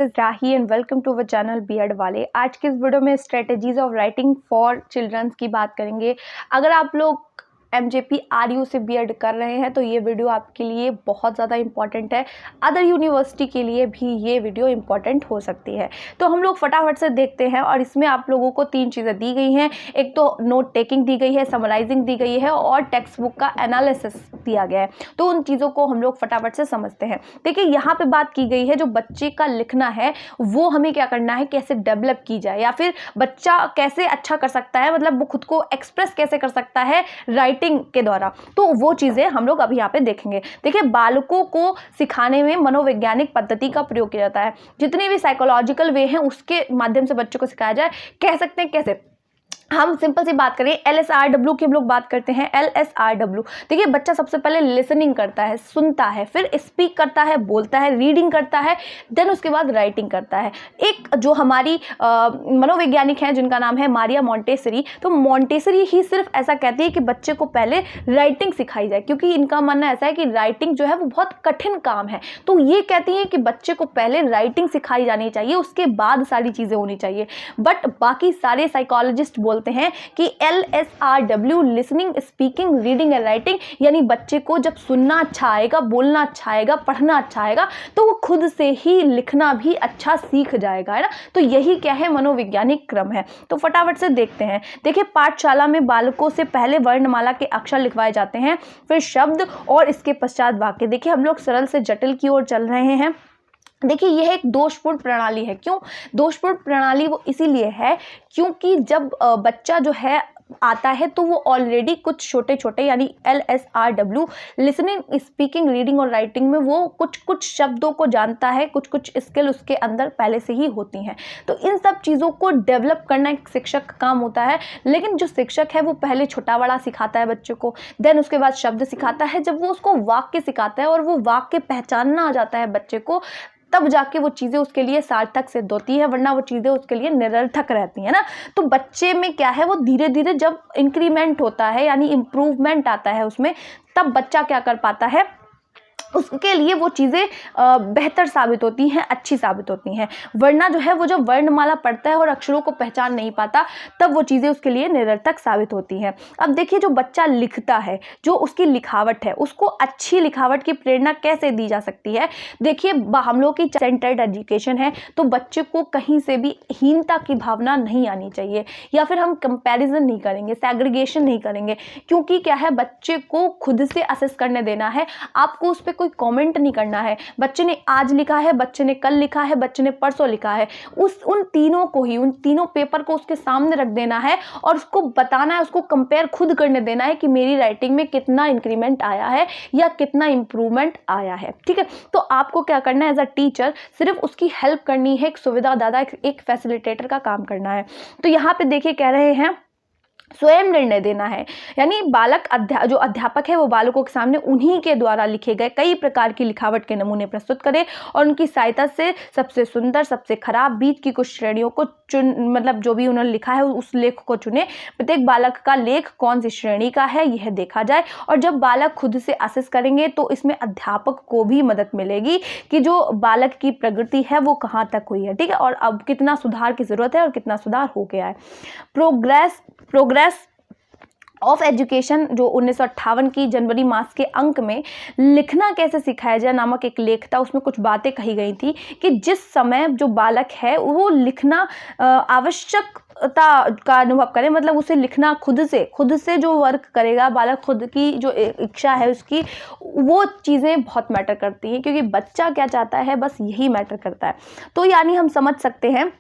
Is Rahi and welcome to our channel BEd वाले। आज के इस वीडियो में strategies of writing for childrens की बात करेंगे। अगर आप लोग MJP RU से बीएड कर रहे हैं तो ये वीडियो आपके लिए बहुत ज़्यादा इंपॉर्टेंट है। अदर यूनिवर्सिटी के लिए भी ये वीडियो इंपॉर्टेंट हो सकती है। तो हम लोग फटाफट से देखते हैं और इसमें आप लोगों को 3 चीज़ें दी गई हैं। एक तो नोट टेकिंग दी गई है, समराइजिंग दी गई है और टेक्स्ट बुक का एनालिसिस दिया गया है। तो उन चीज़ों को हम लोग फटाफट से समझते हैं। देखिए यहाँ पे बात की गई है जो बच्चे का लिखना है वो हमें क्या करना है, कैसे डेवलप की जाए या फिर बच्चा कैसे अच्छा कर सकता है, मतलब वो खुद को एक्सप्रेस कैसे कर सकता है राइटिंग के द्वारा। तो वो चीजें हम लोग अभी यहाँ पे देखेंगे। देखिए बालकों को सिखाने में मनोवैज्ञानिक पद्धति का प्रयोग किया जाता है। जितने भी साइकोलॉजिकल वे हैं उसके माध्यम से बच्चों को सिखाया जाए। कह सकते हैं कैसे, हम सिंपल सी बात करें LSRW की हम लोग बात करते हैं। LSRW देखिए बच्चा सबसे पहले लिसनिंग करता है, सुनता है, फिर स्पीक करता है, बोलता है, रीडिंग करता है, देन उसके बाद राइटिंग करता है। एक जो हमारी मनोवैज्ञानिक हैं जिनका नाम है मारिया मॉन्टेसरी, तो मॉन्टेसरी ही सिर्फ ऐसा कहती है कि बच्चे को पहले राइटिंग सिखाई जाए, क्योंकि इनका मानना ऐसा है कि राइटिंग जो है वो बहुत कठिन काम है। तो ये कहती हैं कि बच्चे को पहले राइटिंग सिखाई जानी चाहिए, उसके बाद सारी चीज़ें होनी चाहिए। बट बाकी सारे साइकोलॉजिस्ट बोलते हैं कि LSRW listening, speaking, reading and writing, यानी बच्चे को जब सुनना अच्छा आएगा, बोलना अच्छा आएगा, पढ़ना अच्छा आएगा तो वो खुद से ही लिखना भी अच्छा सीख जाएगा, है ना। तो यही क्या है, मनोवैज्ञानिक क्रम है। तो फटाफट से देखते हैं। देखिए पाठशाला में बालकों से पहले वर्णमाला के अक्षर लिखवाए जाते हैं, फिर शब्द और इसके पश्चात वाक्य। देखिए हम लोग सरल से जटिल की ओर चल रहे हैं। देखिए यह एक दोषपूर्ण प्रणाली है। क्यों दोषपूर्ण प्रणाली? वो इसीलिए है क्योंकि जब बच्चा जो है आता है तो वो ऑलरेडी कुछ छोटे छोटे यानी LSRW लिसनिंग, स्पीकिंग, रीडिंग और राइटिंग में वो कुछ शब्दों को जानता है, कुछ स्किल उसके अंदर पहले से ही होती हैं। तो इन सब चीज़ों को डेवलप करना एक शिक्षक का काम होता है। लेकिन जो शिक्षक है वो पहले छोटा बड़ा सिखाता है बच्चों को, देन उसके बाद शब्द सिखाता है। जब वो उसको वाक्य सिखाता है और वो वाक्य पहचानना आ जाता है बच्चे को, तब जाके वो चीज़ें उसके लिए सार्थक सिद्ध होती है, वरना वो चीज़ें उसके लिए निरर्थक रहती हैं ना। तो बच्चे में क्या है, वो धीरे धीरे जब इंक्रीमेंट होता है यानी इम्प्रूवमेंट आता है उसमें, तब बच्चा क्या कर पाता है, उसके लिए वो चीज़ें बेहतर साबित होती हैं, अच्छी साबित होती हैं। वरना जो है वो जब वर्णमाला पढ़ता है और अक्षरों को पहचान नहीं पाता, तब वो चीज़ें उसके लिए निरर्थक साबित होती हैं। अब देखिए जो बच्चा लिखता है, जो उसकी लिखावट है, उसको अच्छी लिखावट की प्रेरणा कैसे दी जा सकती है। देखिए हम लोग की सेंटर्ड एजुकेशन है, तो बच्चे को कहीं से भी हीनता की भावना नहीं आनी चाहिए, या फिर हम कंपैरिजन नहीं करेंगे, सेग्रीगेशन नहीं करेंगे। क्योंकि क्या है, बच्चे को खुद से असेस करने देना है। आपको उस पर कोई कमेंट नहीं करना है। बच्चे ने आज लिखा है, बच्चे ने कल लिखा है, बच्चे ने परसों लिखा है, उन तीनों को ही, उन तीनों पेपर को उसके सामने रख देना है और उसको बताना है, उसको कंपेयर खुद करने देना है कि मेरी राइटिंग में कितना इंक्रीमेंट आया है या कितना इंप्रूवमेंट आया है। ठीक है, तो आपको क्या करना है, एज अ टीचर सिर्फ उसकी हेल्प करनी है, एक सुविधादाता, एक फैसिलिटेटर का काम करना है। तो यहाँ पे देखिए कह रहे हैं स्वयं निर्णय देना है, यानी बालक जो अध्यापक है वो बालकों के सामने उन्हीं के द्वारा लिखे गए कई प्रकार की लिखावट के नमूने प्रस्तुत करे और उनकी सहायता से सबसे सुंदर, सबसे खराब, बीच की कुछ श्रेणियों को मतलब जो भी उन्होंने लिखा है उस लेख को चुने। प्रत्येक बालक का लेख कौन सी श्रेणी का है यह देखा जाए। और जब बालक खुद से असेस करेंगे तो इसमें अध्यापक को भी मदद मिलेगी कि जो बालक की प्रगति है वो कहाँ तक हुई है। ठीक है, और अब कितना सुधार की जरूरत है और कितना सुधार हो गया है। प्रोग्रेस ऑफ एजुकेशन जो 1958 की जनवरी मास के अंक में लिखना कैसे सिखाया जाए नामक एक लेख था। उसमें कुछ बातें कही गई थी कि जिस समय जो बालक है वो लिखना आवश्यकता का अनुभव करे, मतलब उसे लिखना खुद से जो वर्क करेगा बालक, खुद की जो इच्छा है उसकी, वो चीज़ें बहुत मैटर करती हैं, क्योंकि बच्चा क्या चाहता है बस यही मैटर करता है। तो यानी हम समझ सकते हैं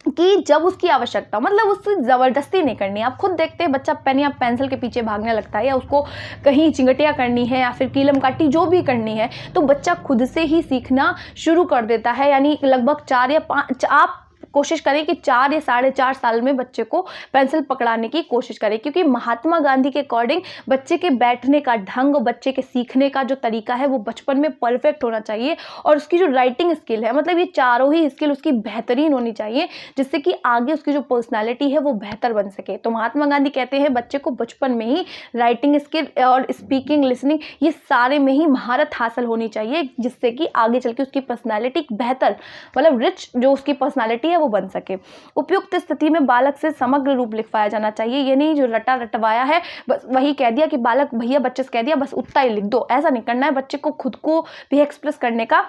कि जब उसकी आवश्यकता, मतलब उससे ज़बरदस्ती नहीं करनी। आप खुद देखते हैं बच्चा पेन या पेंसिल के पीछे भागने लगता है, या उसको कहीं चिंगटिया करनी है या फिर कीलम काटी जो भी करनी है, तो बच्चा खुद से ही सीखना शुरू कर देता है। यानी लगभग 4 या 5 आप कोशिश करें कि 4 या 4.5 साल में बच्चे को पेंसिल पकड़ाने की कोशिश करें, क्योंकि महात्मा गांधी के अकॉर्डिंग बच्चे के बैठने का ढंग, बच्चे के सीखने का जो तरीका है वो बचपन में परफेक्ट होना चाहिए, और उसकी जो राइटिंग स्किल है, मतलब ये चारों ही स्किल उसकी बेहतरीन होनी चाहिए, जिससे कि आगे उसकी जो पर्सनालिटी है वो बेहतर बन सके। तो महात्मा गांधी कहते हैं बच्चे को बचपन में ही राइटिंग स्किल और स्पीकिंग, लिसनिंग, ये सारे में ही महारत हासिल होनी चाहिए, जिससे कि आगे चल के उसकी पर्सनालिटी बेहतर, मतलब रिच जो उसकी पर्सनालिटी है वो बन सके। उपयुक्त स्थिति में बालक से समग्र रूप लिखवाया जाना चाहिए, ये नहीं जो रटा रटवाया है बस वही कह दिया कि बालक भैया बच्चे से कह दिया बस उतना ही लिख दो, ऐसा नहीं करना है। बच्चे को खुद को भी एक्सप्रेस करने का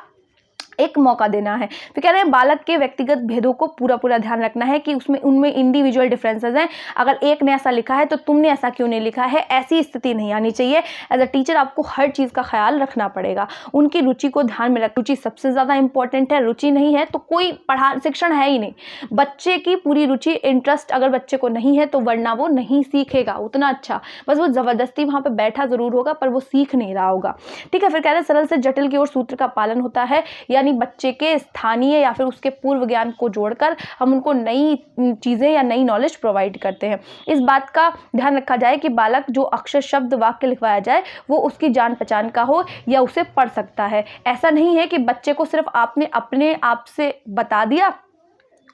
एक मौका देना है। फिर कह रहे हैं बालक के व्यक्तिगत भेदों को पूरा ध्यान रखना है कि उसमें उनमें इंडिविजुअल डिफरेंसेस हैं। अगर एक ने ऐसा लिखा है तो तुमने ऐसा क्यों नहीं लिखा है, ऐसी स्थिति नहीं आनी चाहिए। एज अ टीचर आपको हर चीज़ का ख्याल रखना पड़ेगा। उनकी रुचि को ध्यान में रख, रुचि सबसे ज़्यादा इंपॉर्टेंट है। रुचि नहीं है तो कोई शिक्षण है ही नहीं। बच्चे की पूरी रुचि, इंटरेस्ट अगर बच्चे को नहीं है तो वरना वो नहीं सीखेगा उतना अच्छा, बस वो ज़बरदस्ती वहाँ पर बैठा ज़रूर होगा पर वो सीख नहीं रहा होगा। ठीक है। फिर कह रहे हैं सरल से जटिल की ओर सूत्र का पालन होता है, यानी बच्चे के स्थानीय या फिर उसके पूर्व ज्ञान को जोड़कर हम उनको नई चीज़ें या नई नॉलेज प्रोवाइड करते हैं। इस बात का ध्यान रखा जाए कि बालक जो अक्षर, शब्द, वाक्य लिखवाया जाए वो उसकी जान पहचान का हो या उसे पढ़ सकता है। ऐसा नहीं है कि बच्चे को सिर्फ आपने अपने आप से बता दिया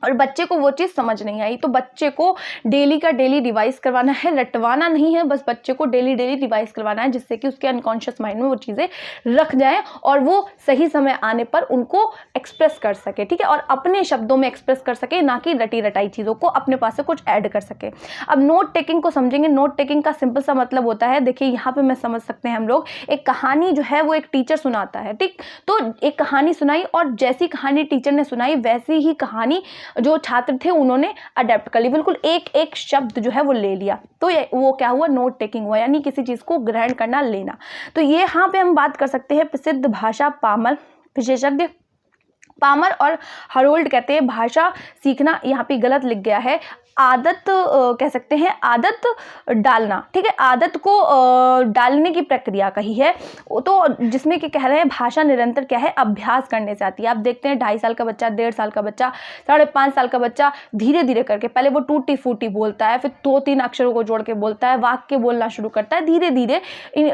और बच्चे को वो चीज़ समझ नहीं आई, तो बच्चे को डेली का डेली रिवाइज करवाना है, रटवाना नहीं है, बस बच्चे को डेली रिवाइज करवाना है, जिससे कि उसके अनकॉन्शियस माइंड में वो चीज़ें रख जाएं और वो सही समय आने पर उनको एक्सप्रेस कर सके। ठीक है। और अपने शब्दों में एक्सप्रेस कर सके, ना कि रटी रटाई चीज़ों को अपने पास से कुछ ऐड कर सके। अब नोट टेकिंग को समझेंगे। नोट टेकिंग का सिंपल सा मतलब होता है, देखिए यहाँ पे मैं समझ सकते हैं हम लोग, एक कहानी जो है वो एक टीचर सुनाता है। ठीक, तो एक कहानी सुनाई और जैसी कहानी टीचर ने सुनाई वैसी ही कहानी जो छात्र थे उन्होंने अडेप्ट कर ली, बिल्कुल एक एक शब्द जो है वो ले लिया, तो वो क्या हुआ, नोट टेकिंग हुआ, यानी किसी चीज़ को ग्रहण करना, लेना। तो ये यहाँ पे हम बात कर सकते हैं प्रसिद्ध भाषा पामर विशेषज्ञ पामर और हरोल्ड कहते हैं भाषा सीखना, यहाँ पे गलत लिख गया है, आदत कह सकते हैं, आदत डालना। ठीक है, आदत को डालने की प्रक्रिया कही है, तो जिसमें कि कह रहे हैं भाषा निरंतर क्या है, अभ्यास करने से आती है। आप देखते हैं 2.5 साल का बच्चा, 1.5 साल का बच्चा, 5.5 साल का बच्चा धीरे धीरे करके पहले वो टूटी फूटी बोलता है, फिर 2-3 अक्षरों को जोड़ के बोलता है, वाक्य बोलना शुरू करता है, धीरे धीरे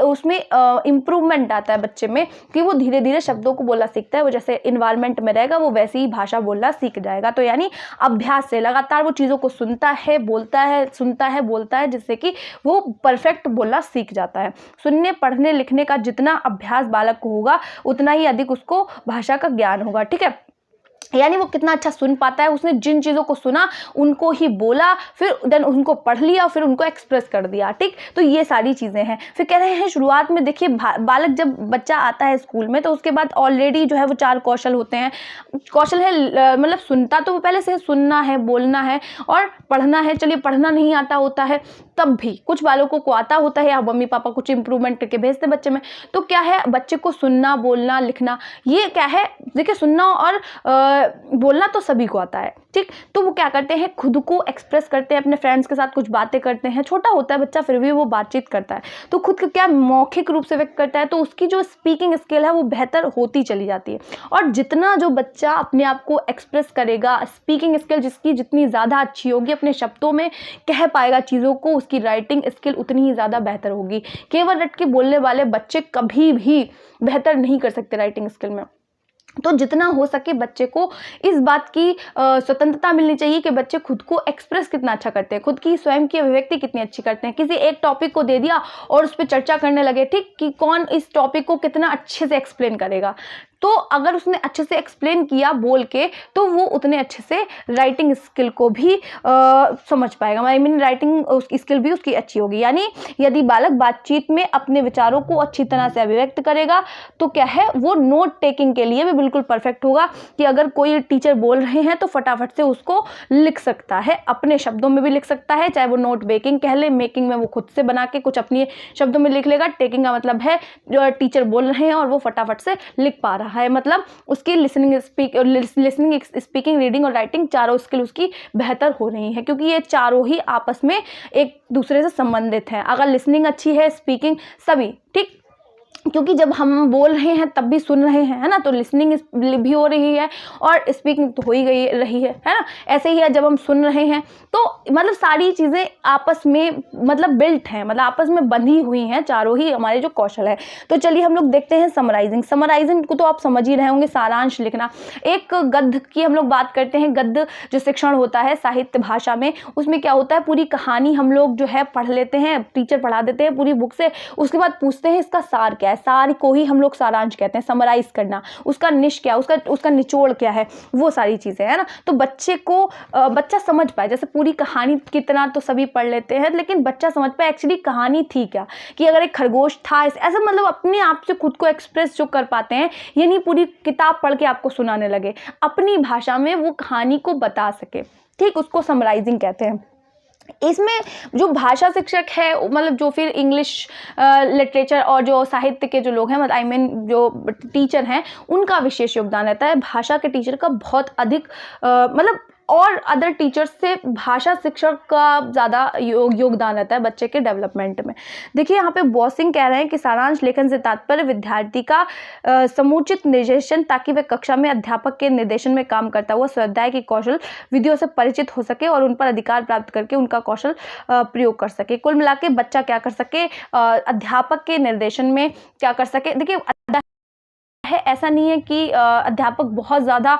उसमें इम्प्रूवमेंट आता है बच्चे में कि वो धीरे धीरे शब्दों को बोलना सीखता है। वो जैसे इन्वायरमेंट में रहेगा वो वैसे ही भाषा बोलना सीख जाएगा। तो यानी अभ्यास से लगातार वो चीज़ों को सुनता है, बोलता है, सुनता है, बोलता है, जिससे कि वो परफेक्ट बोलना सीख जाता है। सुनने, पढ़ने, लिखने का जितना अभ्यास बालक को होगा उतना ही अधिक उसको भाषा का ज्ञान होगा। ठीक है, यानी वो कितना अच्छा सुन पाता है, उसने जिन चीज़ों को सुना उनको ही बोला, फिर देन उनको पढ़ लिया, फिर उनको एक्सप्रेस कर दिया। ठीक, तो ये सारी चीज़ें हैं। फिर कह रहे हैं शुरुआत में देखिए बालक जब बच्चा आता है स्कूल में तो उसके बाद ऑलरेडी जो है वो 4 कौशल होते हैं। कौशल है मतलब सुनता तो वो पहले से सुनना है, बोलना है और पढ़ना है। चलिए पढ़ना नहीं आता होता है तब भी कुछ बालकों को आता होता है, या मम्मी पापा कुछ इंप्रूवमेंट करके भेजते बच्चे में। तो क्या है, बच्चे को सुनना, बोलना, लिखना, ये क्या है, देखिए सुनना और बोलना तो सभी को आता है। ठीक, तो वो क्या करते हैं, खुद को एक्सप्रेस करते हैं, अपने फ्रेंड्स के साथ कुछ बातें करते हैं। छोटा होता है बच्चा फिर भी वो बातचीत करता है, तो खुद को क्या मौखिक रूप से व्यक्त करता है, तो उसकी जो स्पीकिंग स्किल है वो बेहतर होती चली जाती है। और जितना जो बच्चा अपने आप को एक्सप्रेस करेगा, स्पीकिंग स्किल जिसकी जितनी ज़्यादा अच्छी होगी, अपने शब्दों में कह पाएगा चीज़ों को, उसकी राइटिंग स्किल उतनी ही ज़्यादा बेहतर होगी। केवल रट के बोलने वाले बच्चे कभी भी बेहतर नहीं कर सकते राइटिंग स्किल में। तो जितना हो सके बच्चे को इस बात की स्वतंत्रता मिलनी चाहिए कि बच्चे खुद को एक्सप्रेस कितना अच्छा करते हैं, खुद की स्वयं की अभिव्यक्ति कितनी अच्छी करते हैं। किसी एक टॉपिक को दे दिया और उस पर चर्चा करने लगे, ठीक, कि कौन इस टॉपिक को कितना अच्छे से एक्सप्लेन करेगा। तो अगर उसने अच्छे से एक्सप्लेन किया बोल के, तो वो उतने अच्छे से राइटिंग स्किल को भी समझ पाएगा। आई मीन राइटिंग स्किल भी उसकी अच्छी होगी। यानी यदि बालक बातचीत में अपने विचारों को अच्छी तरह से अभिव्यक्त करेगा तो क्या है, वो नोट टेकिंग के लिए भी बिल्कुल परफेक्ट होगा कि अगर कोई टीचर बोल रहे हैं तो फटाफट से उसको लिख सकता है, अपने शब्दों में भी लिख सकता है, चाहे वो नोट मेकिंग कह ले, मेकिंग में वो खुद से बना के कुछ अपने शब्दों में लिख लेगा। टेकिंग का मतलब है जो टीचर बोल रहे हैं और वो फटाफट से लिख पा रहा है, मतलब उसकी लिसनिंग, स्पीकिंग, रीडिंग और राइटिंग चारों स्किल उसकी बेहतर हो रही है, क्योंकि ये चारों ही आपस में एक दूसरे से संबंधित हैं। अगर लिसनिंग अच्छी है, स्पीकिंग, सभी ठीक, क्योंकि जब हम बोल रहे हैं तब भी सुन रहे हैं, है ना, तो लिसनिंग भी हो रही है और स्पीकिंग तो हो ही गई रही है ना। ऐसे ही है जब हम सुन रहे हैं तो मतलब सारी चीज़ें आपस में मतलब बिल्ट हैं, मतलब आपस में बंधी हुई हैं चारों ही हमारे जो कौशल है। तो चलिए हम लोग देखते हैं समराइजिंग। समराइजिंग को तो आप समझ ही रहे होंगे, सारांश लिखना। एक गद्य की हम लोग बात करते हैं, गद्य जो शिक्षण होता है साहित्य भाषा में, उसमें क्या होता है, पूरी कहानी हम लोग जो है पढ़ लेते हैं, टीचर पढ़ा देते हैं पूरी बुक से, उसके बाद पूछते हैं इसका सार क्या है। सार को ही हम लोग सारांश कहते हैं, समराइज करना, उसका निश क्या, उसका निचोड़ क्या है, वो सारी चीज़ें, है ना। तो बच्चे को बच्चा समझ पाए, जैसे पूरी कहानी कितना तो सभी पढ़ लेते हैं, लेकिन बच्चा समझ पाए एक्चुअली कहानी थी क्या, कि अगर एक खरगोश था ऐसा, मतलब अपने आप से खुद को एक्सप्रेस जो कर पाते हैं, ये नहीं पूरी किताब पढ़ के आपको सुनाने लगे, अपनी भाषा में वो कहानी को बता सके, ठीक, उसको समराइजिंग कहते हैं। इसमें जो भाषा शिक्षक है, मतलब जो फिर इंग्लिश लिटरेचर और जो साहित्य के जो लोग हैं, मतलब आई मीन जो टीचर हैं, उनका विशेष योगदान रहता है। भाषा के टीचर का बहुत अधिक मतलब और अदर टीचर्स से भाषा शिक्षक का ज़्यादा योगदान रहता है बच्चे के डेवलपमेंट में। देखिए यहाँ पे बॉसिंग कह रहे हैं कि सारांश लेखन से तात्पर्य विद्यार्थी का समुचित निर्देशन, ताकि वह कक्षा में अध्यापक के निर्देशन में काम करता हुआ स्वाध्याय के कौशल विधियों से परिचित हो सके और उन पर अधिकार प्राप्त करके उनका कौशल प्रयोग कर सके। कुल मिला के बच्चा क्या कर सके, अध्यापक के निर्देशन में क्या कर सके। देखिए है, ऐसा नहीं है कि अध्यापक बहुत ज़्यादा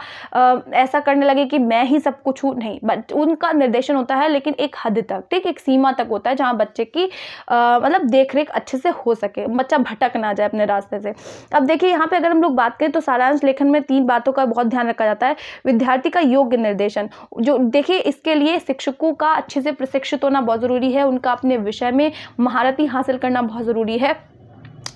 ऐसा करने लगे कि मैं ही सब कुछ हूँ, नहीं, बट उनका निर्देशन होता है लेकिन एक हद तक, ठीक, एक सीमा तक होता है जहाँ बच्चे की मतलब देख रेख अच्छे से हो सके, बच्चा भटक ना जाए अपने रास्ते से। अब देखिए यहाँ पे अगर हम लोग बात करें तो सारांश लेखन में 3 बातों का बहुत ध्यान रखा जाता है। विद्यार्थी का योग्य निर्देशन, जो देखिए इसके लिए शिक्षकों का अच्छे से प्रशिक्षित होना बहुत ज़रूरी है, उनका अपने विषय में महारत हासिल करना बहुत ज़रूरी है,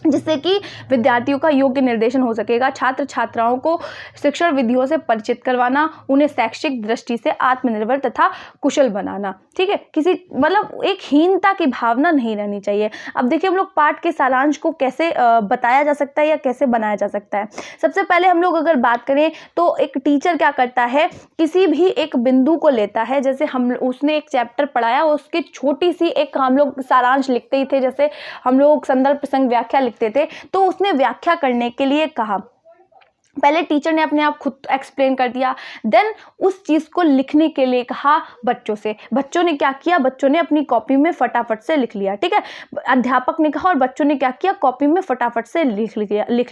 जिससे कि विद्यार्थियों का योग्य निर्देशन हो सकेगा। छात्र छात्राओं को शिक्षण विधियों से परिचित करवाना, उन्हें शैक्षिक दृष्टि से आत्मनिर्भर तथा कुशल बनाना, ठीक है, किसी मतलब एक हीनता की भावना नहीं रहनी चाहिए। अब देखिए हम लोग पाठ के सारांश को कैसे बताया जा सकता है या कैसे बनाया जा सकता है। सबसे पहले हम लोग अगर बात करें तो एक टीचर क्या करता है, किसी भी एक बिंदु को लेता है, जैसे उसने एक चैप्टर पढ़ाया, उसकी छोटी सी एक हम लोग सारांश लिखते ही थे, जैसे हम लोग संदर्भ प्रसंग व्याख्या लिखते थे, तो उसने व्याख्या करने के लिए कहा। पहले टीचर ने अपने आप खुद एक्सप्लेन कर दिया, देन उस चीज़ को लिखने के लिए कहा बच्चों से। बच्चों ने क्या किया, बच्चों ने अपनी कॉपी में फटाफट से लिख लिया, ठीक है। अध्यापक ने कहा और बच्चों ने क्या किया, कॉपी में फटाफट से लिख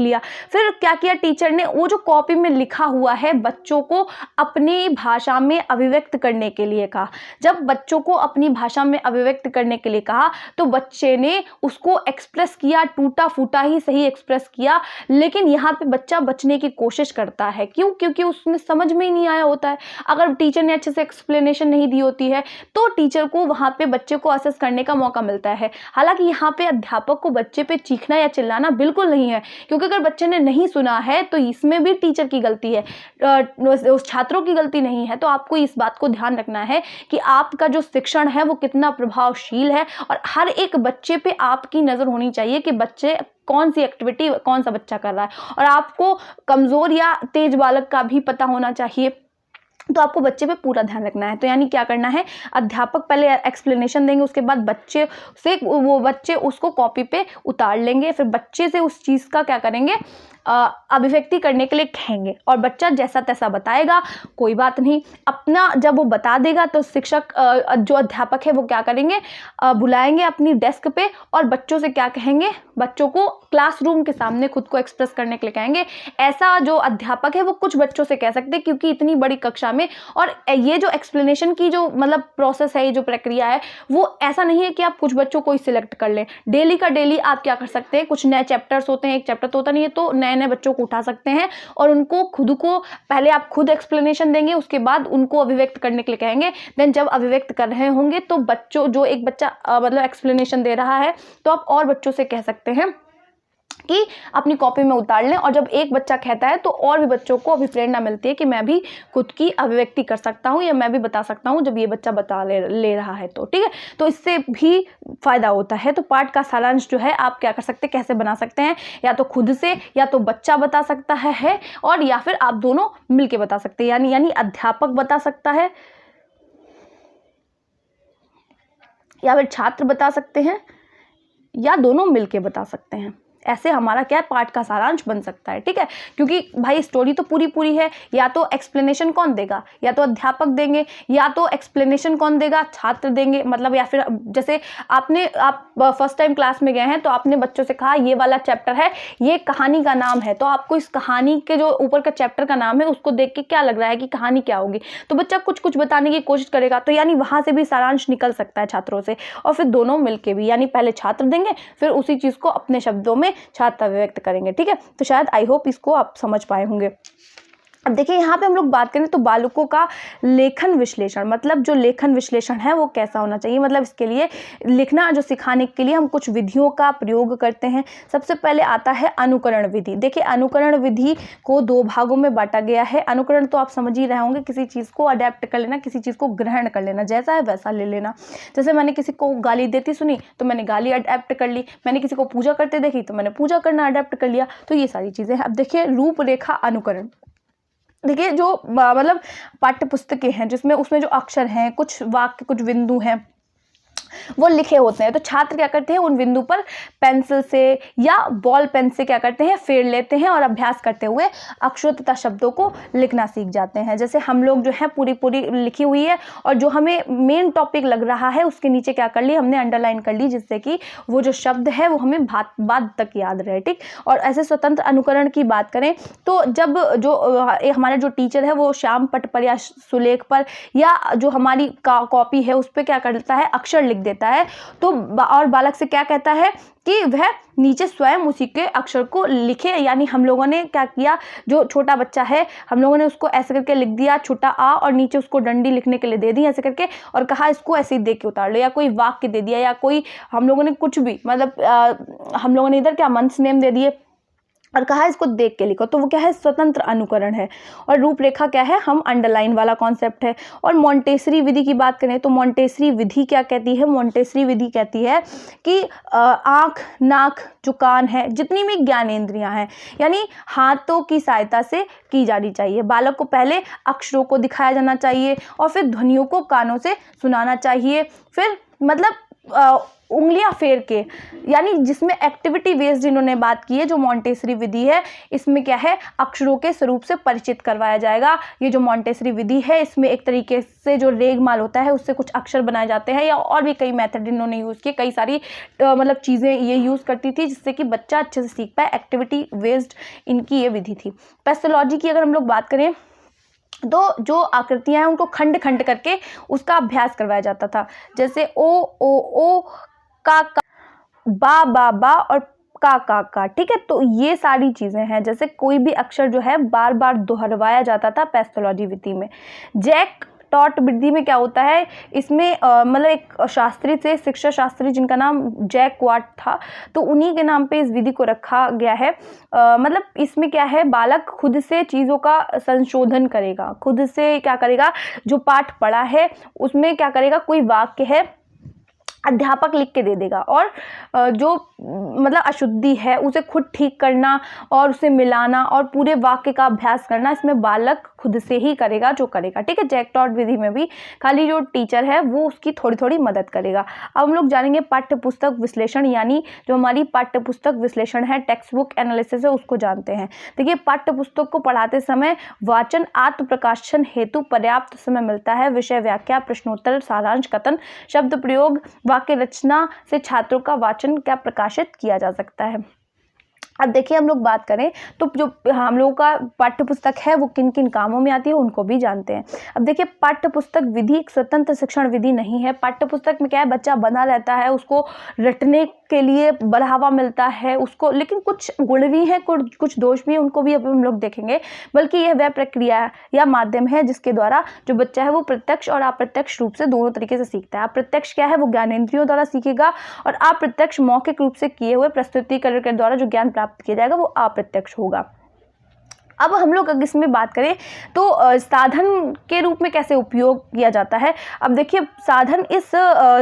लिया। फिर क्या किया टीचर ने, वो जो कॉपी में लिखा हुआ है बच्चों को अपनी भाषा में अभिव्यक्त करने के लिए कहा। जब बच्चों को अपनी भाषा में अभिव्यक्त करने के लिए कहा तो बच्चे ने उसको एक्सप्रेस किया, टूटा फूटा ही सही एक्सप्रेस किया, लेकिन यहाँ पे बच्चा बचने की कोशिश करता है। क्यों? क्योंकि उसमें समझ में ही नहीं आया होता है। अगर टीचर ने अच्छे से एक्सप्लेनेशन नहीं दी होती है तो टीचर को वहां पे बच्चे को असेस करने का मौका मिलता है। हालांकि यहाँ पे अध्यापक को बच्चे पे चीखना या चिल्लाना बिल्कुल नहीं है, क्योंकि अगर बच्चे ने नहीं सुना है तो इसमें भी टीचर की गलती है, उस छात्रों की गलती नहीं है। तो आपको इस बात को ध्यान रखना है कि आपका जो शिक्षण है वो कितना प्रभावशील है, और हर एक बच्चे पे आपकी नजर होनी चाहिए कि बच्चे कौन सी एक्टिविटी कौन सा बच्चा कर रहा है, और आपको कमजोर या तेज बालक का भी पता होना चाहिए। तो आपको बच्चे पे पूरा ध्यान रखना है। तो यानी क्या करना है, अध्यापक पहले एक्सप्लेनेशन देंगे, उसके बाद बच्चे उसको कॉपी पे उतार लेंगे, फिर बच्चे से उस चीज़ का क्या करेंगे, अभिव्यक्ति करने के लिए कहेंगे, और बच्चा जैसा तैसा बताएगा, कोई बात नहीं। अपना जब वो बता देगा तो शिक्षक जो अध्यापक है वो क्या करेंगे, बुलाएंगे अपनी डेस्क पे और बच्चों से क्या कहेंगे, बच्चों को क्लासरूम के सामने खुद को एक्सप्रेस करने के लिए कहेंगे। ऐसा जो अध्यापक है वो कुछ बच्चों से कह सकते हैं, क्योंकि इतनी बड़ी कक्षा में, और ये जो एक्सप्लेनेशन की जो मतलब प्रोसेस है, ये जो प्रक्रिया है, वो ऐसा नहीं है कि आप कुछ बच्चों को ही सिलेक्ट कर लें। डेली का डेली आप क्या कर सकते हैं, कुछ नए चैप्टर्स होते हैं, एक चैप्टर तो होता नहीं है, तो नए बच्चों को उठा सकते हैं और उनको पहले आप खुद एक्सप्लेनेशन देंगे, उसके बाद उनको अभिव्यक्त करने के लिए कहेंगे। देन जब अभिव्यक्त कर रहे होंगे तो बच्चों, जो एक बच्चा मतलब एक्सप्लेनेशन दे रहा है, तो आप और बच्चों से कह सकते हैं कि अपनी कॉपी में उतार लें। और जब एक बच्चा कहता है तो और भी बच्चों को अभिप्रेरणा मिलती है कि मैं भी खुद की अभिव्यक्ति कर सकता हूँ, या मैं भी बता सकता हूँ जब ये बच्चा बता ले रहा है, तो ठीक है। तो इससे भी फायदा होता है। तो पाठ का सारांश जो है आप क्या कर सकते हैं, कैसे बना सकते हैं, या तो खुद से, या तो बच्चा बता सकता है और या फिर आप दोनों मिलके बता सकते हैं, यानी अध्यापक बता सकता है या फिर छात्र बता सकते हैं, या दोनों मिलके बता सकते हैं। ऐसे हमारा क्या है, पाठ का सारांश बन सकता है। ठीक है, क्योंकि भाई स्टोरी तो पूरी है, या तो एक्सप्लेनेशन कौन देगा, या तो अध्यापक देंगे, या तो एक्सप्लेनेशन कौन देगा, छात्र देंगे। मतलब या फिर जैसे आप फर्स्ट टाइम क्लास में गए हैं तो आपने बच्चों से कहा ये वाला चैप्टर है, ये कहानी का नाम है, तो आपको इस कहानी के जो ऊपर का चैप्टर का नाम है उसको देख के क्या लग रहा है कि कहानी क्या होगी, तो बच्चा कुछ कुछ बताने की कोशिश करेगा। तो यानी वहां से भी सारांश निकल सकता है छात्रों से, और फिर दोनों मिलके भी, यानी पहले छात्र देंगे फिर उसी चीज को अपने शब्दों में छात्र व्यक्त करेंगे। ठीक है, तो शायद आई होप इसको आप समझ पाए होंगे। अब देखिए यहाँ पे हम लोग बात करें तो बालकों का लेखन विश्लेषण, मतलब जो लेखन विश्लेषण है वो कैसा होना चाहिए। मतलब इसके लिए लिखना जो सिखाने के लिए हम कुछ विधियों का प्रयोग करते हैं। सबसे पहले आता है अनुकरण विधि। देखिए अनुकरण विधि को 2 भागों में बांटा गया है। अनुकरण तो आप समझ ही रहे होंगे, किसी चीज़ को अडेप्ट कर लेना, किसी चीज़ को ग्रहण कर लेना, जैसा है वैसा ले लेना। जैसे मैंने किसी को गाली देती सुनी तो मैंने गाली अडेप्ट कर ली, मैंने किसी को पूजा करते देखी तो मैंने पूजा करना अडेप्ट कर लिया। तो ये सारी चीज़ें हैं। अब देखिए रूपरेखा अनुकरण। देखिए जो मतलब पाठ्य पुस्तकें हैं जिसमें उसमें जो अक्षर हैं, कुछ वाक्य, कुछ बिंदु हैं वो लिखे होते हैं, तो छात्र क्या करते हैं उन बिंदु पर पेंसिल से या बॉल पेन से क्या करते हैं, फेर लेते हैं और अभ्यास करते हुए अक्षरों तथा शब्दों को लिखना सीख जाते हैं। जैसे हम लोग जो है पूरी लिखी हुई है और जो हमें मेन टॉपिक लग रहा है उसके नीचे क्या कर ली, हमने अंडरलाइन कर ली, जिससे कि वो जो शब्द है वो हमें बात तक याद रहे। ठीक, और ऐसे स्वतंत्र अनुकरण की बात करें तो जब जो हमारे जो टीचर है वो श्याम पट पर या सुलेख पर या जो हमारी कॉपी है उस पर क्या करता है, अक्षर लिख देता है, तो और बालक से क्या कहता है कि वह नीचे स्वयं उसी के अक्षर को लिखे। यानी हम लोगों ने क्या किया, जो छोटा बच्चा है हम लोगों ने उसको ऐसे करके लिख दिया छोटा आ, और नीचे उसको डंडी लिखने के लिए दे दी ऐसे करके, और कहा इसको ऐसे ही देख के उतार लो, या कोई वाक्य दे दिया, या कोई हम लोगों ने कुछ भी मतलब हम लोगों ने इधर क्या मंथ नेम दे दिए और कहा इसको देख के लिखो, तो वो क्या है, स्वतंत्र अनुकरण है। और रूपरेखा क्या है, हम अंडरलाइन वाला कॉन्सेप्ट है। और मोंटेसरी विधि की बात करें तो मोंटेसरी विधि क्या कहती है, मोंटेसरी विधि कहती है कि आँख, नाक, जो कान है, जितनी भी ज्ञानेंद्रियां हैं, यानी हाथों की सहायता से की जानी चाहिए। बालक को पहले अक्षरों को दिखाया जाना चाहिए और फिर ध्वनियों को कानों से सुनाना चाहिए। फिर मतलब उंगलियां फेर के, यानी जिसमें एक्टिविटी बेस्ड इन्होंने बात की है, जो मोंटेसरी विधि है इसमें क्या है, अक्षरों के स्वरूप से परिचित करवाया जाएगा। ये जो मोंटेसरी विधि है इसमें एक तरीके से जो रेगमाल होता है उससे कुछ अक्षर बनाए जाते हैं, या और भी कई मेथड इन्होंने यूज़ किए, कई सारी मतलब चीज़ें ये यूज़ करती थी जिससे कि बच्चा अच्छे से सीख पाए। एक्टिविटी बेस्ड इनकी ये विधि थी। पैथोलॉजी की अगर हम लोग बात करें तो जो आकृतियां हैं उनको खंड खंड करके उसका अभ्यास करवाया जाता था। जैसे ओ का बा और का। ठीक है, तो ये सारी चीजें हैं। जैसे कोई भी अक्षर जो है बार बार दोहरवाया जाता था पैथोलॉजी विधि में। जैक टॉट विधि में क्या होता है, इसमें मतलब एक शास्त्री थे, शिक्षा शास्त्री, जिनका नाम जैक वाट था, तो उन्हीं के नाम पे इस विधि को रखा गया है। मतलब इसमें क्या है, बालक खुद से चीज़ों का संशोधन करेगा, खुद से क्या करेगा, जो पाठ पढ़ा है उसमें क्या करेगा, कोई वाक्य है अध्यापक लिख के दे देगा, और जो मतलब अशुद्धि है उसे खुद ठीक करना और उसे मिलाना और पूरे वाक्य का अभ्यास करना, इसमें बालक खुद से ही करेगा जो करेगा। ठीक है, जैक टॉट विधि में भी खाली जो टीचर है वो उसकी थोड़ी थोड़ी मदद करेगा। अब हम लोग जानेंगे पाठ्य पुस्तक विश्लेषण, यानी जो हमारी पाठ्य पुस्तक विश्लेषण है, टेक्स्ट बुक एनालिसिस है, उसको जानते हैं। देखिए पाठ्य पुस्तक को पढ़ाते समय वाचन आत्म प्रकाशन हेतु पर्याप्त समय मिलता है। विषय व्याख्या, प्रश्नोत्तर, सारांश, कथन, शब्द प्रयोग, वाक्य रचना से छात्रों का वाचन क्या प्रकाशित किया जा सकता है। अब देखिए हम लोग बात करें तो जो हम लोगों का पाठ्य पुस्तक है वो किन किन कामों में आती है उनको भी जानते हैं। अब देखिए पाठ्य पुस्तक विधि एक स्वतंत्र शिक्षण विधि नहीं है। पाठ्य पुस्तक में क्या है, बच्चा बना रहता है, उसको रटने के लिए बढ़ावा मिलता है उसको, लेकिन कुछ गुण भी हैं, कुछ दोष भी हैं, उनको भी अब हम लोग देखेंगे। बल्कि यह वह प्रक्रिया या माध्यम है जिसके द्वारा जो बच्चा है वो प्रत्यक्ष और अप्रत्यक्ष रूप से दोनों तरीके से सीखता है। अप्रत्यक्ष क्या है, वो ज्ञानेंद्रियों द्वारा सीखेगा, और अप्रत्यक्ष मौखिक रूप से किए हुए प्रस्तुतिकरण के द्वारा जो ज्ञान प्राप्त किया जाएगा वो अप्रत्यक्ष होगा। अब हम लोग अगर इसमें बात करें तो साधन के रूप में कैसे उपयोग किया जाता है। अब देखिए साधन, इस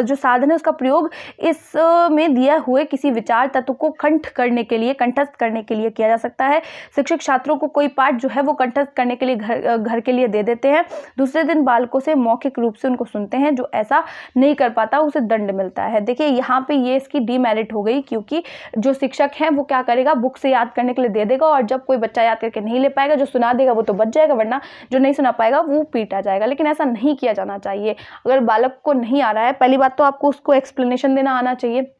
जो साधन है उसका प्रयोग इस में दिए हुए किसी विचार तत्व को कंठस्थ करने के लिए किया जा सकता है। शिक्षक छात्रों को कोई पाठ जो है वो कंठस्थ करने के लिए घर के लिए दे देते हैं। दूसरे दिन बालकों से मौखिक रूप से उनको सुनते हैं। जो ऐसा नहीं कर पाता उसे दंड मिलता है। देखिए यहाँ पे ये इसकी डीमेरिट हो गई, क्योंकि जो शिक्षक है वो क्या करेगा, बुक से याद करने के लिए दे देगा और जब कोई बच्चा याद करके नहीं ले पाएगा, जो सुना देगा वो तो बच जाएगा, वरना जो नहीं सुना पाएगा वो पीटा जाएगा। लेकिन ऐसा नहीं किया जाना चाहिए। अगर बालक को नहीं आ रहा है, पहली बात तो आपको उसको एक्सप्लेनेशन देना आना चाहिए,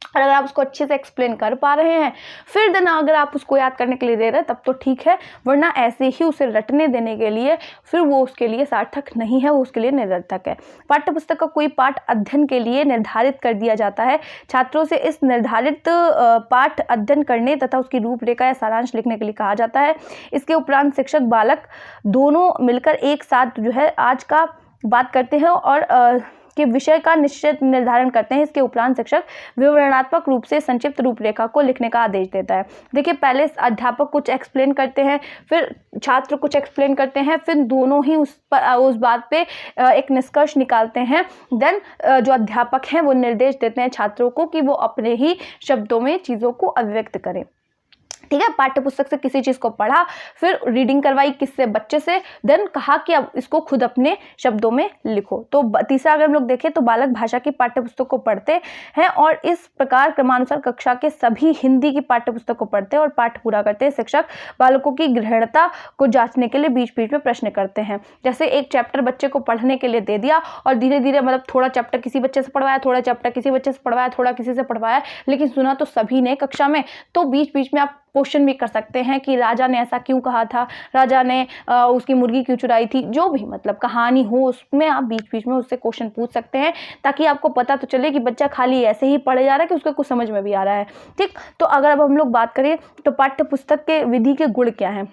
और अगर आप उसको अच्छे से एक्सप्लेन कर पा रहे हैं फिर देना, अगर आप उसको याद करने के लिए दे रहे हैं तब तो ठीक है, वरना ऐसे ही उसे रटने देने के लिए फिर वो उसके लिए सार्थक नहीं है, वो उसके लिए निरर्थक है। पाठ्य पुस्तक का कोई पाठ अध्ययन के लिए निर्धारित कर दिया जाता है। छात्रों से इस निर्धारित पाठ अध्ययन करने तथा उसकी रूपरेखा या सारांश लिखने के लिए कहा जाता है। इसके उपरांत शिक्षक बालक दोनों मिलकर एक साथ जो है आज का बात करते हैं और के विषय का निश्चित निर्धारण करते हैं। इसके उपरांत शिक्षक विवरणात्मक रूप से संक्षिप्त रूपरेखा को लिखने का आदेश देता है। देखिए पहले अध्यापक कुछ एक्सप्लेन करते हैं, फिर छात्र कुछ एक्सप्लेन करते हैं, फिर दोनों ही उस बात पे एक निष्कर्ष निकालते हैं। देन जो अध्यापक हैं वो निर्देश देते हैं छात्रों को कि वो अपने ही शब्दों में चीज़ों को अभिव्यक्त करें। ठीक है, पाठ्य पुस्तक से किसी चीज़ को पढ़ा, फिर रीडिंग करवाई किससे, बच्चे से, देन कहा कि अब इसको खुद अपने शब्दों में लिखो। तो तीसरा अगर हम लोग देखें तो बालक भाषा की पाठ्य पुस्तक को पढ़ते हैं और इस प्रकार क्रमानुसार कक्षा के सभी हिंदी की पाठ्य पुस्तक को पढ़ते हैं और पाठ पूरा करते हैं। शिक्षक बालकों की गृहणता को जांचने के लिए बीच बीच में प्रश्न करते हैं। जैसे एक चैप्टर बच्चे को पढ़ने के लिए दे दिया और धीरे धीरे मतलब थोड़ा चैप्टर किसी बच्चे से पढ़वाया, थोड़ा चैप्टर किसी बच्चे से पढ़वाया, थोड़ा किसी से पढ़वाया, लेकिन सुना तो सभी ने कक्षा में। तो बीच बीच में आप क्वेश्चन भी कर सकते हैं कि राजा ने ऐसा क्यों कहा था, राजा ने उसकी मुर्गी क्यों चुराई थी, जो भी मतलब कहानी हो उसमें आप बीच बीच में उससे क्वेश्चन पूछ सकते हैं, ताकि आपको पता तो चले कि बच्चा खाली ऐसे ही पढ़े जा रहा है कि उसको कुछ समझ में भी आ रहा है। ठीक, तो अगर अब हम लोग बात करें तो पाठ्य पुस्तक के विधि के गुण क्या हैं,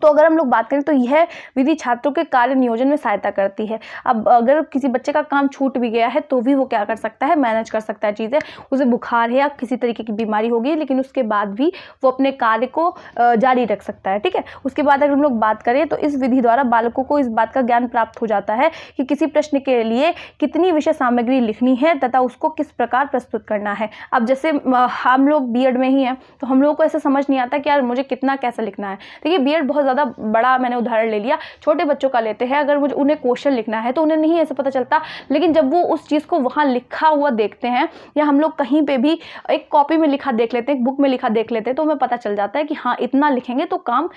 तो अगर हम लोग बात करें तो यह विधि छात्रों के कार्य नियोजन में सहायता करती है। अब अगर किसी बच्चे का काम छूट भी गया है तो भी वो क्या कर सकता है, मैनेज कर सकता है चीज़ें। उसे बुखार है या किसी तरीके की बीमारी होगी, लेकिन उसके बाद भी वो अपने कार्य को जारी रख सकता है। ठीक है, उसके बाद अगर हम लोग बात करें तो इस विधि द्वारा बालकों को इस बात का ज्ञान प्राप्त हो जाता है कि किसी प्रश्न के लिए कितनी विषय सामग्री लिखनी है तथा उसको किस प्रकार प्रस्तुत करना है। अब जैसे हम लोग बीएड में ही हैं तो हम लोगों को ऐसे समझ नहीं आता कि यार मुझे कितना कैसे लिखना है। देखिए बीएड बहुत ज़्यादा बड़ा मैंने उदाहरण ले लिया, छोटे बच्चों का लेते हैं, अगर मुझे उन्हें क्वेश्चन लिखना है तो उन्हें नहीं ऐसे पता चलता, लेकिन जब वो उस चीज़ को वहाँ लिखा हुआ देखते हैं या हम लोग कहीं पे भी एक कॉपी में लिखा देख लेते हैं, एक बुक में लिखा देख लेते हैं, तो हमें पता चल जाता है कि हाँ इतना लिखेंगे तो काम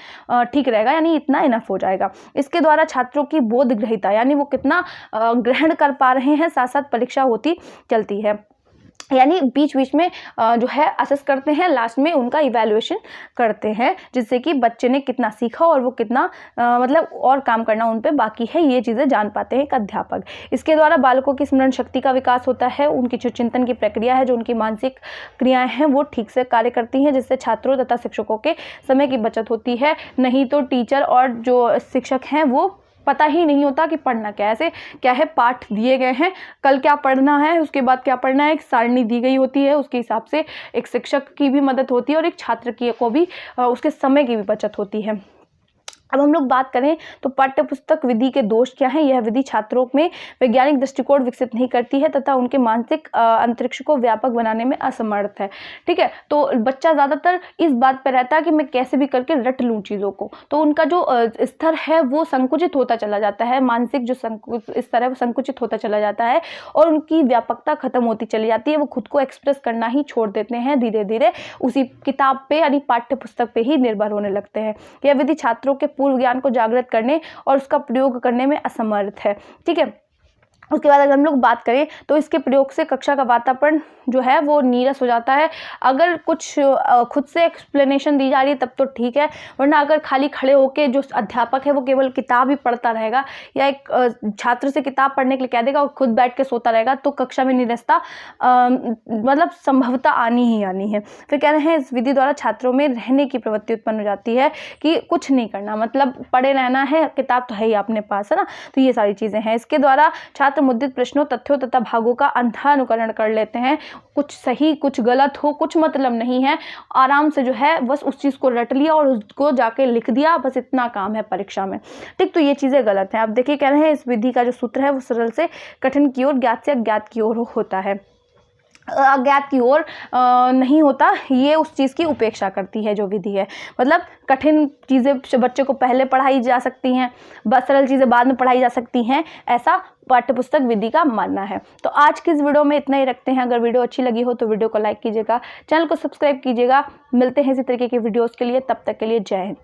ठीक रहेगा, यानी इतना इनफ हो जाएगा। इसके द्वारा छात्रों की बोध ग्रहिता यानी वो कितना ग्रहण कर पा रहे हैं, साथ साथ परीक्षा होती चलती है, यानी बीच बीच में जो है असेस करते हैं, लास्ट में उनका इवैल्यूएशन करते हैं, जिससे कि बच्चे ने कितना सीखा और वो कितना मतलब और काम करना उन पे बाकी है, ये चीज़ें जान पाते हैं एक अध्यापक। इसके द्वारा बालकों की स्मरण शक्ति का विकास होता है, उनकी जो चिंतन की प्रक्रिया है, जो उनकी मानसिक क्रियाएं हैं वो ठीक से कार्य करती हैं, जिससे छात्रों तथा शिक्षकों के समय की बचत होती है। नहीं तो टीचर और जो शिक्षक हैं वो पता ही नहीं होता कि पढ़ना क्या है। ऐसे क्या है, पाठ दिए गए हैं, कल क्या पढ़ना है, उसके बाद क्या पढ़ना है, एक सारणी दी गई होती है, उसके हिसाब से एक शिक्षक की भी मदद होती है और एक छात्र की को भी उसके समय की भी बचत होती है। अब हम लोग बात करें तो पाठ्य पुस्तक विधि के दोष क्या हैं। यह विधि छात्रों में वैज्ञानिक दृष्टिकोण विकसित नहीं करती है तथा उनके मानसिक अंतरिक्ष को व्यापक बनाने में असमर्थ है। ठीक है, तो बच्चा ज़्यादातर इस बात पर रहता है कि मैं कैसे भी करके रट लूँ चीज़ों को, तो उनका जो स्तर है वो संकुचित होता चला जाता है, मानसिक जो स्तर है वो संकुचित होता चला जाता है और उनकी व्यापकता खत्म होती चली जाती है। वो खुद को एक्सप्रेस करना ही छोड़ देते हैं, धीरे धीरे उसी किताब पे यानी पाठ्य पुस्तक पे ही निर्भर होने लगते हैं। यह विधि छात्रों के पूर्व ज्ञान को जागृत करने और उसका प्रयोग करने में असमर्थ है। ठीक है, उसके बाद अगर हम लोग बात करें तो इसके प्रयोग से कक्षा का वातावरण जो है वो नीरस हो जाता है। अगर कुछ खुद से एक्सप्लेनेशन दी जा रही है तब तो ठीक है, वरना अगर खाली खड़े होके जो अध्यापक है वो केवल किताब ही पढ़ता रहेगा या एक छात्र से किताब पढ़ने के लिए कह देगा और खुद बैठ के सोता रहेगा, तो कक्षा में नीरसता मतलब संभवतः आनी ही आनी है। फिर कह रहे हैं इस विधि द्वारा छात्रों में रहने की प्रवृत्ति उत्पन्न हो जाती है कि कुछ नहीं करना, मतलब पढ़े रहना है, किताब तो है ही अपने पास, है ना। तो ये सारी चीज़ें हैं। इसके द्वारा छात्र छात्र मुद्रित प्रश्नों, तथ्यों तथा भागों का अंधा अनुकरण कर लेते हैं। कुछ सही कुछ गलत हो, कुछ मतलब नहीं है, आराम से जो है बस उस चीज़ को रट लिया और उसको जाके लिख दिया, बस इतना काम है परीक्षा में। ठीक, तो ये चीज़ें गलत हैं। अब देखिए कह रहे हैं इस विधि का जो सूत्र है वो सरल से कठिन की ओर, ज्ञात से अज्ञात की ओर होता है। अज्ञात की ओर नहीं होता, ये उस चीज़ की उपेक्षा करती है जो विधि है। मतलब कठिन चीज़ें बच्चे को पहले पढ़ाई जा सकती हैं, सरल चीज़ें बाद में पढ़ाई जा सकती हैं, ऐसा पाठ्यपुस्तक विधि का मानना है। तो आज की इस वीडियो में इतना ही रखते हैं। अगर वीडियो अच्छी लगी हो तो वीडियो को लाइक कीजिएगा, चैनल को सब्सक्राइब कीजिएगा। मिलते हैं इसी तरीके की वीडियोज़ के लिए, तब तक के लिए जय हिंद।